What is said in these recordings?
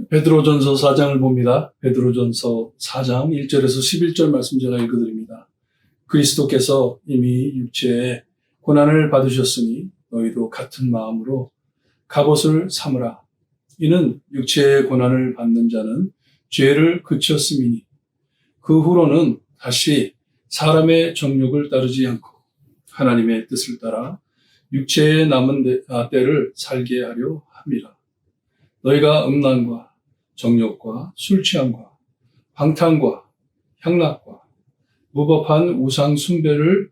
베드로전서 4장을 봅니다. 베드로전서 4장 1절에서 11절 말씀 제가 읽어드립니다. 그리스도께서 이미 육체에 고난을 받으셨으니 너희도 같은 마음으로 갑옷을 삼으라. 이는 육체의 고난을 받는 자는 죄를 그쳤음이니 그 후로는 다시 사람의 정욕을 따르지 않고 하나님의 뜻을 따라 육체에 남은 때를 살게 하려 함이라. 너희가 음란과 정욕과 술 취함과 방탕과 향락과 무법한 우상 숭배를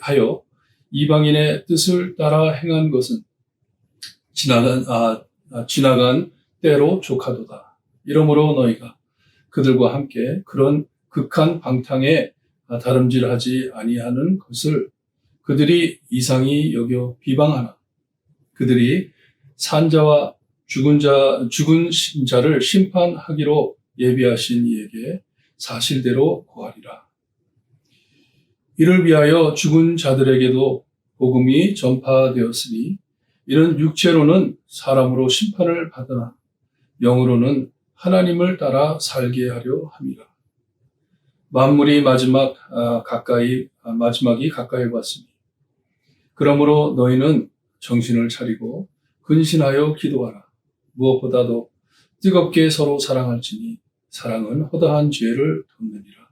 하여 이방인의 뜻을 따라 행한 것은 지나간 때로 족하도다. 이러므로 너희가 그들과 함께 그런 극한 방탕에 다름질하지 아니하는 것을 그들이 이상히 여겨 비방하나 그들이 산자와 죽은 자를 심판하기로 예비하신 이에게 사실대로 고하리라. 이를 위하여 죽은 자들에게도 복음이 전파되었으니 이는 육체로는 사람으로 심판을 받으나 영으로는 하나님을 따라 살게 하려 함이라. 만물이 마지막이 가까이 왔으니 그러므로 너희는 정신을 차리고 근신하여 기도하라. 무엇보다도 뜨겁게 서로 사랑할지니 사랑은 허다한 죄를 덮느니라.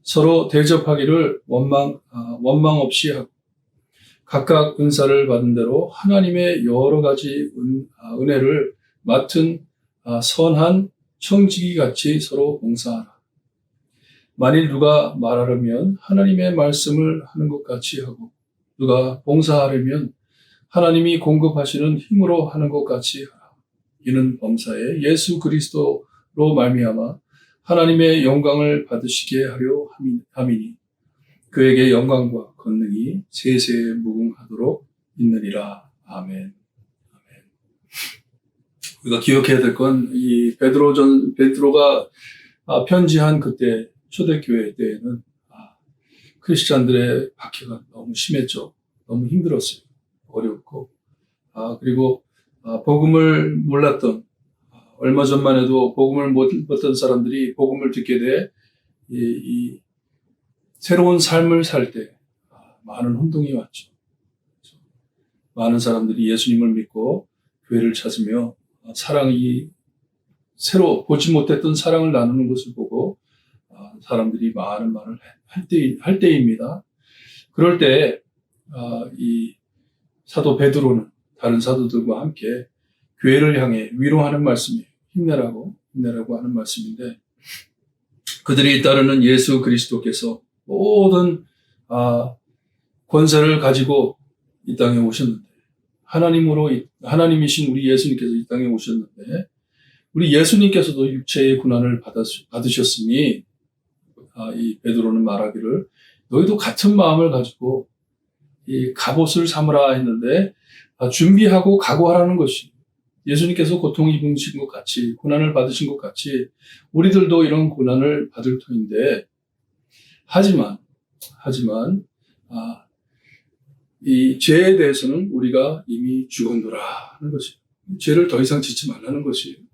서로 대접하기를 원망 없이 하고 각각 은사를 받은 대로 하나님의 여러 가지 은혜를 맡은 선한 청지기 같이 서로 봉사하라. 만일 누가 말하려면 하나님의 말씀을 하는 것 같이 하고 누가 봉사하려면 하나님이 공급하시는 힘으로 하는 것 같이 하라. 이는 범사에 예수 그리스도로 말미암아 하나님의 영광을 받으시게 하려 함이니 그에게 영광과 권능이 세세에 무궁하도록 있느니라. 아멘. 우리가 기억해야 될 건 이 베드로가 편지한 그때 초대교회 때에는 크리스찬들의 박해가 너무 심했죠. 너무 힘들었어요. 어렵고 그리고 복음을 몰랐던 얼마 전만 해도 복음을 못 듣던 사람들이 복음을 듣게 돼 이 새로운 삶을 살 때 많은 혼동이 왔죠. 많은 사람들이 예수님을 믿고 교회를 찾으며 사랑이 새로 보지 못했던 사랑을 나누는 것을 보고 사람들이 많은 말을 할 때입니다. 그럴 때 이 사도 베드로는 다른 사도들과 함께 교회를 향해 위로하는 말씀이에요. 힘내라고 하는 말씀인데 그들이 따르는 예수 그리스도께서 모든 권세를 가지고 이 땅에 오셨는데 하나님이신 우리 예수님께서 이 땅에 오셨는데 우리 예수님께서도 육체의 고난을 받으셨으니 이 베드로는 말하기를 너희도 같은 마음을 가지고 이 갑옷을 삼으라 했는데 준비하고 각오하라는 것이 예수님께서 고통 입으신 것 같이 고난을 받으신 것 같이 우리들도 이런 고난을 받을 터인데 하지만 이 죄에 대해서는 우리가 이미 죽었노라 하는 것이 죄를 더 이상 짓지 말라는 것이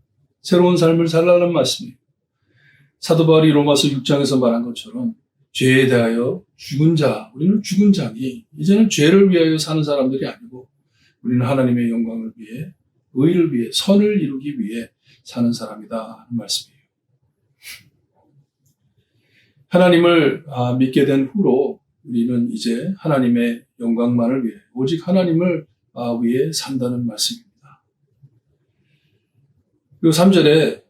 새로운 삶을 살라는 말씀이에요. 사도 바울이 로마서 6장에서 말한 것처럼 죄에 대하여 우리는 죽은 자니 이제는 죄를 위하여 사는 사람들이 아니고 우리는 하나님의 영광을 위해 의를 위해 선을 이루기 위해 사는 사람이다 하는 말씀이에요. 하나님을 믿게 된 후로 우리는 이제 하나님의 영광만을 위해 오직 하나님을 위해 산다는 말씀입니다. 그리고 3절에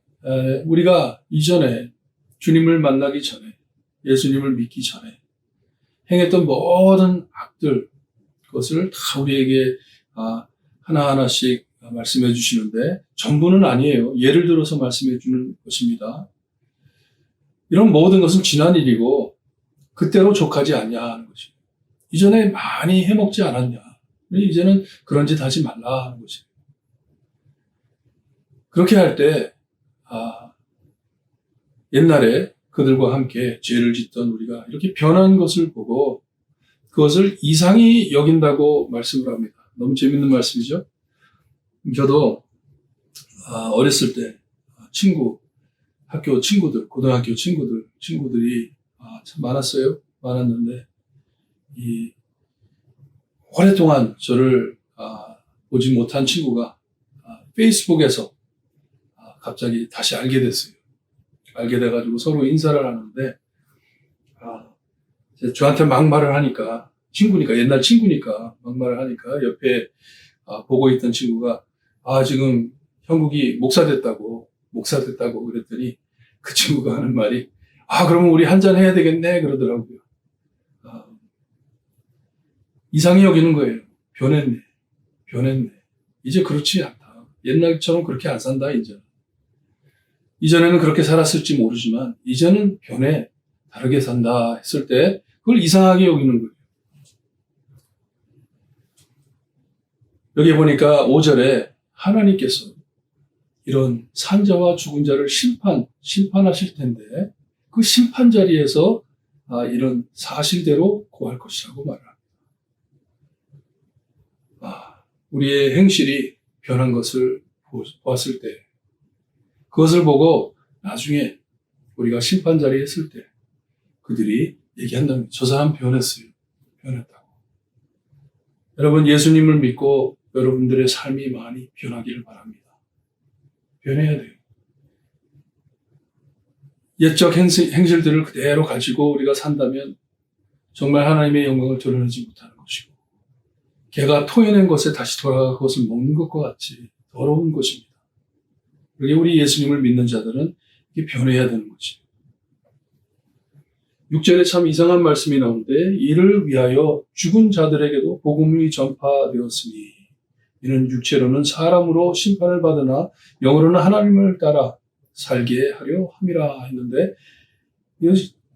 우리가 이전에 주님을 만나기 전에 예수님을 믿기 전에 행했던 모든 악들 그것을 다 우리에게 하나하나씩 말씀해 주시는데 전부는 아니에요. 예를 들어서 말씀해 주는 것입니다. 이런 모든 것은 지난 일이고 그때로 족하지 않냐 하는 것이에요. 이전에 많이 해먹지 않았냐. 이제는 그런 짓 하지 말라 하는 것이에요. 그렇게 할 때 옛날에 그들과 함께 죄를 짓던 우리가 이렇게 변한 것을 보고 그것을 이상히 여긴다고 말씀을 합니다. 너무 재밌는 말씀이죠. 저도 어렸을 때 학교 친구들, 고등학교 친구들이 참 많았어요. 많았는데, 오랫동안 저를 보지 못한 친구가 페이스북에서 갑자기 다시 알게 됐어요. 알게 돼가지고 서로 인사를 하는데, 저한테 막말을 하니까, 옛날 친구니까, 막말을 하니까, 옆에 보고 있던 친구가, 지금 형국이 목사 됐다고 그랬더니, 그 친구가 하는 말이, 그러면 우리 한잔 해야 되겠네, 그러더라고요. 이상히 여기는 거예요. 변했네. 이제 그렇지 않다. 옛날처럼 그렇게 안 산다, 이제는. 이전에는 그렇게 살았을지 모르지만, 이제는 변해, 다르게 산다 했을 때, 그걸 이상하게 여기는 거예요. 여기 보니까 5절에 하나님께서 이런 산자와 죽은 자를 심판하실 텐데, 그 심판 자리에서 이런 사실대로 고할 것이라고 말합니다. 우리의 행실이 변한 것을 보았을 때, 그것을 보고 나중에 우리가 심판 자리에 있을 때, 그들이 얘기한다면 저 사람 변했어요. 변했다고. 여러분, 예수님을 믿고 여러분들의 삶이 많이 변하기를 바랍니다. 변해야 돼요. 옛적 행실들을 그대로 가지고 우리가 산다면 정말 하나님의 영광을 드러내지 못하는 것이고, 개가 토해낸 것에 다시 돌아가 그것을 먹는 것과 같이 더러운 것입니다. 그러게 우리 예수님을 믿는 자들은 이게 변해야 되는 거지. 6절에 참 이상한 말씀이 나오는데, 이를 위하여 죽은 자들에게도 복음이 전파되었으니 이는 육체로는 사람으로 심판을 받으나 영으로는 하나님을 따라 살게 하려 함이라 했는데,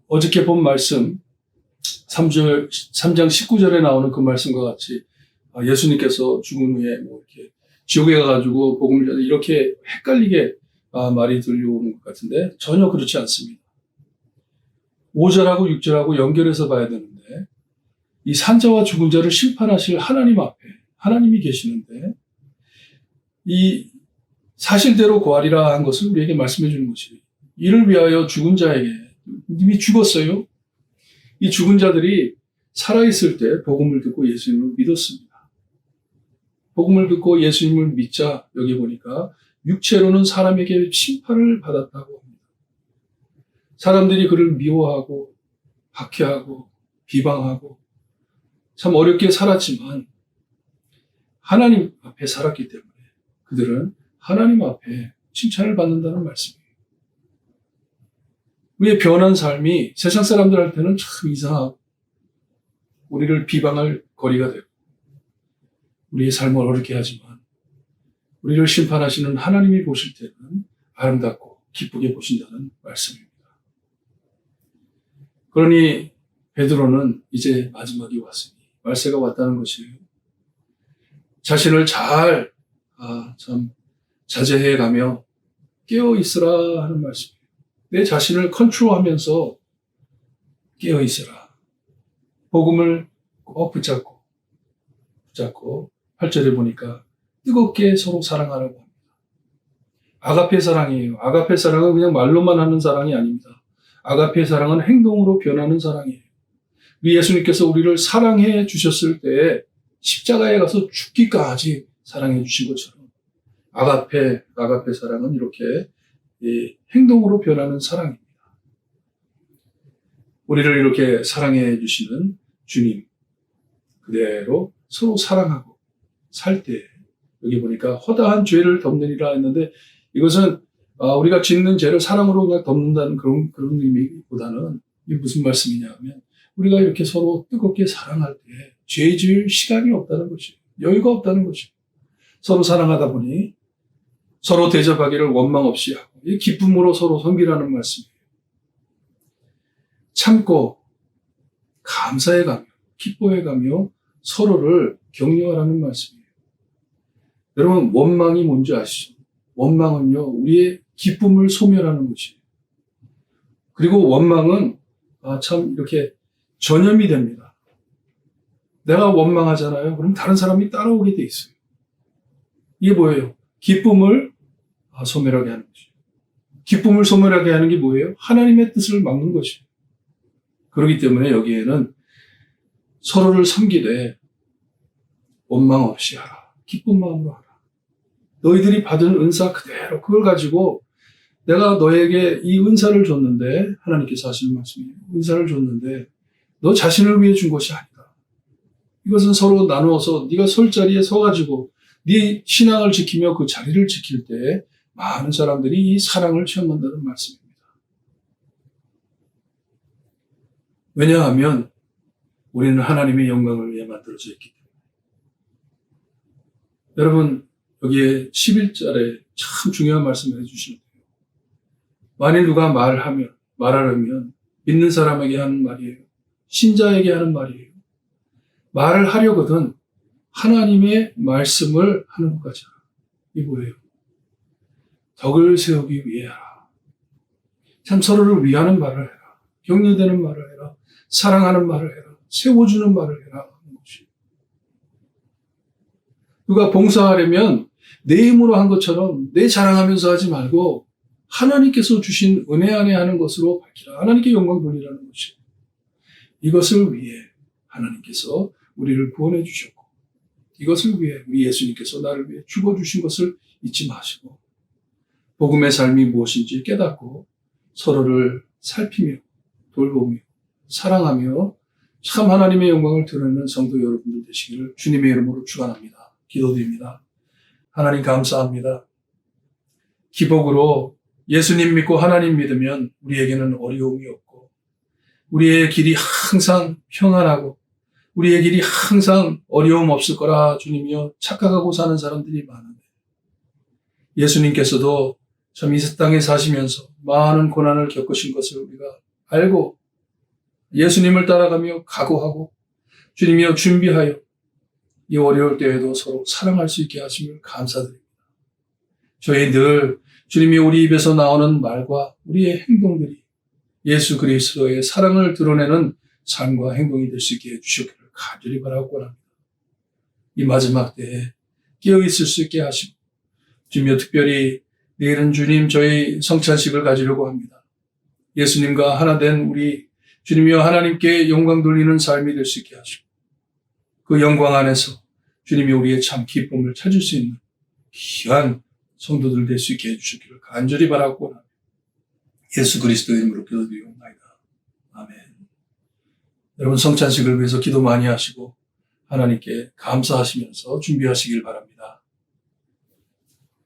어저께 본 말씀 3장 19절에 나오는 그 말씀과 같이 예수님께서 죽은 후에 이렇게 지옥에 가가지고 복음을 전해 이렇게 헷갈리게 말이 들려오는 것 같은데 전혀 그렇지 않습니다. 5절하고 6절하고 연결해서 봐야 되는데, 이 산자와 죽은 자를 심판하실 하나님 앞에 하나님이 계시는데, 이 사실대로 고하리라 한 것을 우리에게 말씀해 주는 것이, 이를 위하여 죽은 자에게, 이미 죽었어요. 이 죽은 자들이 살아있을 때 복음을 듣고 예수님을 믿었습니다. 복음을 듣고 예수님을 믿자, 여기 보니까 육체로는 사람에게 심판을 받았다고 합니다. 사람들이 그를 미워하고 박해하고 비방하고 참 어렵게 살았지만 하나님 앞에 살았기 때문에 그들은 하나님 앞에 칭찬을 받는다는 말씀이에요. 우리의 변한 삶이 세상 사람들한테는 참 이상하고 우리를 비방할 거리가 되고 우리의 삶을 어렵게 하지만 우리를 심판하시는 하나님이 보실 때는 아름답고 기쁘게 보신다는 말씀입니다. 그러니 베드로는 이제 마지막이 왔으니, 말세가 왔다는 것이에요. 자신을 잘 자제해 가며 깨어 있으라 하는 말씀이에요. 내 자신을 컨트롤하면서 깨어 있으라. 복음을 꼭 붙잡고 8절에 보니까 뜨겁게 서로 사랑하라고 합니다. 아가페 사랑이에요. 아가페 사랑은 그냥 말로만 하는 사랑이 아닙니다. 아가페 사랑은 행동으로 변하는 사랑이에요. 우리 예수님께서 우리를 사랑해 주셨을 때 십자가에 가서 죽기까지 사랑해 주신 것처럼 아가페 사랑은 이렇게 행동으로 변하는 사랑입니다. 우리를 이렇게 사랑해 주시는 주님 그대로 서로 사랑하고 살 때, 여기 보니까 허다한 죄를 덮느니라 했는데, 이것은 우리가 짓는 죄를 사랑으로 그냥 덮는다는 그런 의미보다는 이게 무슨 말씀이냐 하면, 우리가 이렇게 서로 뜨겁게 사랑할 때 죄 지을 시간이 없다는 것이에요. 여유가 없다는 것이에요. 서로 사랑하다 보니 서로 대접하기를 원망 없이 하고 이 기쁨으로 서로 섬기라는 말씀이에요. 참고 감사해 가며 기뻐해 가며 서로를 격려하라는 말씀이에요. 여러분, 원망이 뭔지 아시죠? 원망은요, 우리의 기쁨을 소멸하는 것이에요. 그리고 원망은 참 이렇게 전염이 됩니다. 내가 원망하잖아요. 그럼 다른 사람이 따라오게 돼 있어요. 이게 뭐예요? 기쁨을 소멸하게 하는 것이에요. 기쁨을 소멸하게 하는 게 뭐예요? 하나님의 뜻을 막는 것이에요. 그렇기 때문에 여기에는 서로를 섬기되 원망 없이 하라. 기쁜 마음으로 하라. 너희들이 받은 은사 그대로 그걸 가지고 내가 너에게 이 은사를 줬는데, 하나님께서 하시는 말씀이에요. 은사를 줬는데 너 자신을 위해 준 것이 아니다. 이것은 서로 나누어서 네가 설 자리에 서가지고 네 신앙을 지키며 그 자리를 지킬 때 많은 사람들이 이 사랑을 체험한다는 말씀입니다. 왜냐하면 우리는 하나님의 영광을 위해 만들어져 있기 때문에. 여러분, 여기에 11절에 참 중요한 말씀을 해주시는데요. 만일 누가 말하려면 믿는 사람에게 하는 말이에요. 신자에게 하는 말이에요. 말을 하려거든 하나님의 말씀을 하는 것까지 하라. 이게 뭐예요? 덕을 세우기 위해 하라. 참 서로를 위하는 말을 해라. 격려되는 말을 해라. 사랑하는 말을 해라. 세워주는 말을 해라. 하는 것이. 누가 봉사하려면 내 힘으로 한 것처럼 내 자랑하면서 하지 말고 하나님께서 주신 은혜 안에 하는 것으로 밝히라. 하나님께 영광 돌리라는 것이. 이것을 위해 하나님께서 우리를 구원해 주셨고, 이것을 위해 우리 예수님께서 나를 위해 죽어주신 것을 잊지 마시고, 복음의 삶이 무엇인지 깨닫고 서로를 살피며 돌보며 사랑하며 참 하나님의 영광을 드러내는 성도 여러분들 되시기를 주님의 이름으로 축원합니다. 기도드립니다. 하나님 감사합니다. 기복으로 예수님 믿고 하나님 믿으면 우리에게는 어려움이 없고, 우리의 길이 항상 평안하고, 우리의 길이 항상 어려움 없을 거라 주님이여 착각하고 사는 사람들이 많은데, 예수님께서도 참 이 땅에 사시면서 많은 고난을 겪으신 것을 우리가 알고 예수님을 따라가며 각오하고 주님이여 준비하여 이 어려울 때에도 서로 사랑할 수 있게 하심을 감사드립니다. 저희 늘 주님이 우리 입에서 나오는 말과 우리의 행동들이 예수 그리스도의 사랑을 드러내는 삶과 행동이 될 수 있게 해주시기를 간절히 바라고 합니다. 이 마지막 때에 깨어있을 수 있게 하시고, 주님이여 특별히 내일은 주님 저희 성찬식을 가지려고 합니다. 예수님과 하나 된 우리 주님이여 하나님께 영광 돌리는 삶이 될 수 있게 하시고, 그 영광 안에서 주님이 우리의 참 기쁨을 찾을 수 있는 귀한 성도들 될 수 있게 해주시기를 간절히 바라고 합니다. 예수 그리스도의 이름으로 기도드리옵나이다. 아멘. 여러분 성찬식을 위해서 기도 많이 하시고 하나님께 감사하시면서 준비하시길 바랍니다.